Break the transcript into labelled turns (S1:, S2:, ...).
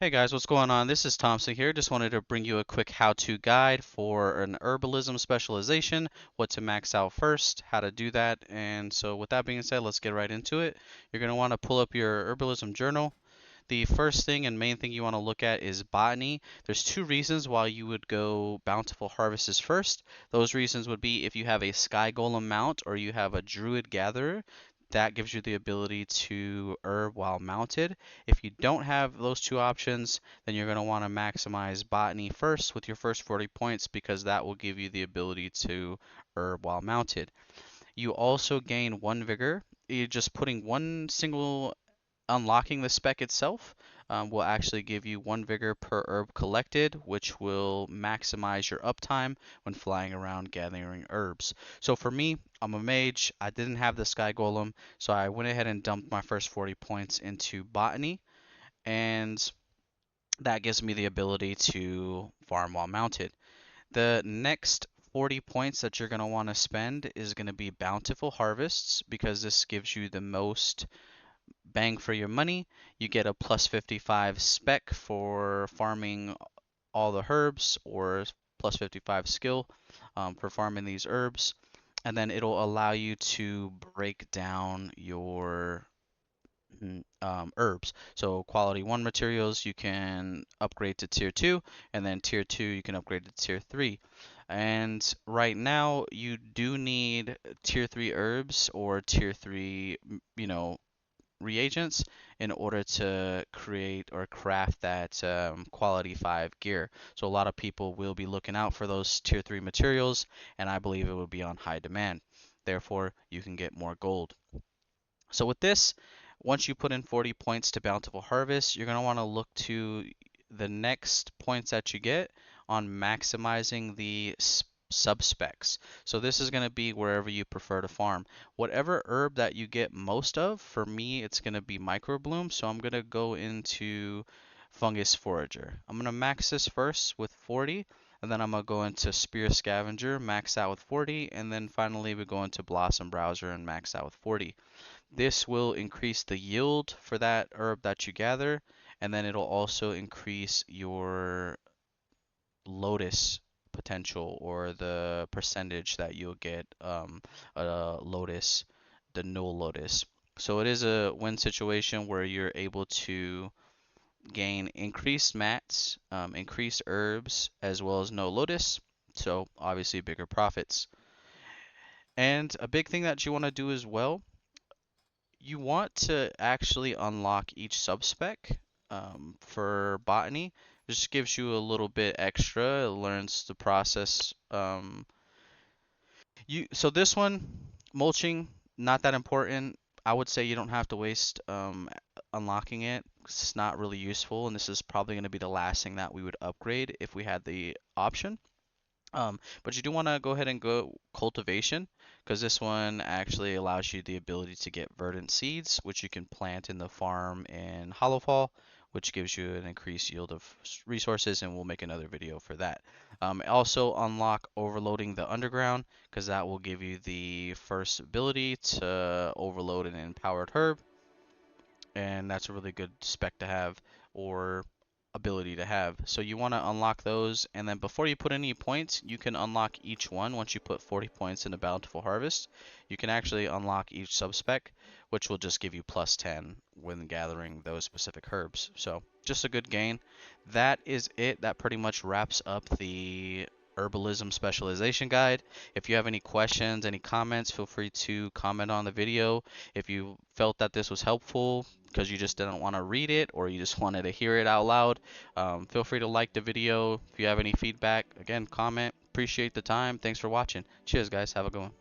S1: Hey guys, what's going on? This is Thompson here. Just wanted to bring you a quick how-to guide for an herbalism specialization, what to max out first, how to do that. And so with that being said, let's get right into it. You're going to want to pull up your herbalism journal. The first thing and main thing you want to look at is botany. There's two reasons why you would go Bountiful Harvests first. Those reasons would be if you have a Sky Golem mount or you have a Druid Gatherer. That gives you the ability to herb while mounted. If you don't have those two options, then you're going to want to maximize botany first with your first 40 points because that will give you the ability to herb while mounted. You also gain one vigor. You're just putting one single unlocking the spec itself will actually give you one vigor per herb collected, which will maximize your uptime when flying around gathering herbs. So for me, I'm a mage. I didn't have the Sky Golem, so I went ahead and dumped my first 40 points into Botany, and that gives me the ability to farm while mounted. The next 40 points that you're going to want to spend is going to be Bountiful Harvests because this gives you the most bang for your money. You get a plus 55 spec for farming all the herbs or plus 55 skill for farming these herbs. And then it'll allow you to break down your herbs. So quality 1 materials you can upgrade to tier 2, and then tier 2 you can upgrade to tier 3. And right now you do need tier 3 herbs or tier 3, reagents in order to create or craft that quality 5 gear. So a lot of people will be looking out for those tier 3 materials, and I believe it will be on high demand. Therefore, you can get more gold. So with this, once you put in 40 points to Bountiful Harvest, you're going to want to look to the next points that you get on maximizing the subspecs. So this is going to be wherever you prefer to farm. Whatever herb that you get most of, for me it's going to be microbloom, so I'm going to go into fungus forager. I'm going to max this first with 40, and then I'm going to go into spear scavenger, max out with 40, and then finally we go into blossom browser and max out with 40. This will increase the yield for that herb that you gather, and then it'll also increase your lotus potential or the percentage that you'll get lotus, the null lotus. So it is a win situation where you're able to gain increased mats, increased herbs, as well as no lotus. So obviously bigger profits. And a big thing that you want to do as well, you want to actually unlock each subspec for botany. It just gives you a little bit extra. It learns the process. So this one, mulching, not that important. I would say you don't have to waste unlocking it. It's not really useful, and this is probably going to be the last thing that we would upgrade if we had the option. But you do want to go ahead and go cultivation because this one actually allows you the ability to get verdant seeds, which you can plant in the farm in Hollowfall, which gives you an increased yield of resources, and we'll make another video for that. Also unlock overloading the underground because that will give you the first ability to overload an empowered herb, and that's a really good spec to have or ability to have. So you want to unlock those, and then before you put any points, you can unlock each one. Once you put 40 points in a Bountiful Harvest, you can actually unlock each subspec, which will just give you plus 10 when gathering those specific herbs. So just a good gain. That is it. That pretty much wraps up the herbalism specialization guide. If you have any questions, any comments, feel free to comment on the video. If you felt that this was helpful because you just didn't want to read it or you just wanted to hear it out loud, feel free to like the video. If you have any feedback, again, comment. Appreciate the time. Thanks for watching. Cheers, guys. Have a good one.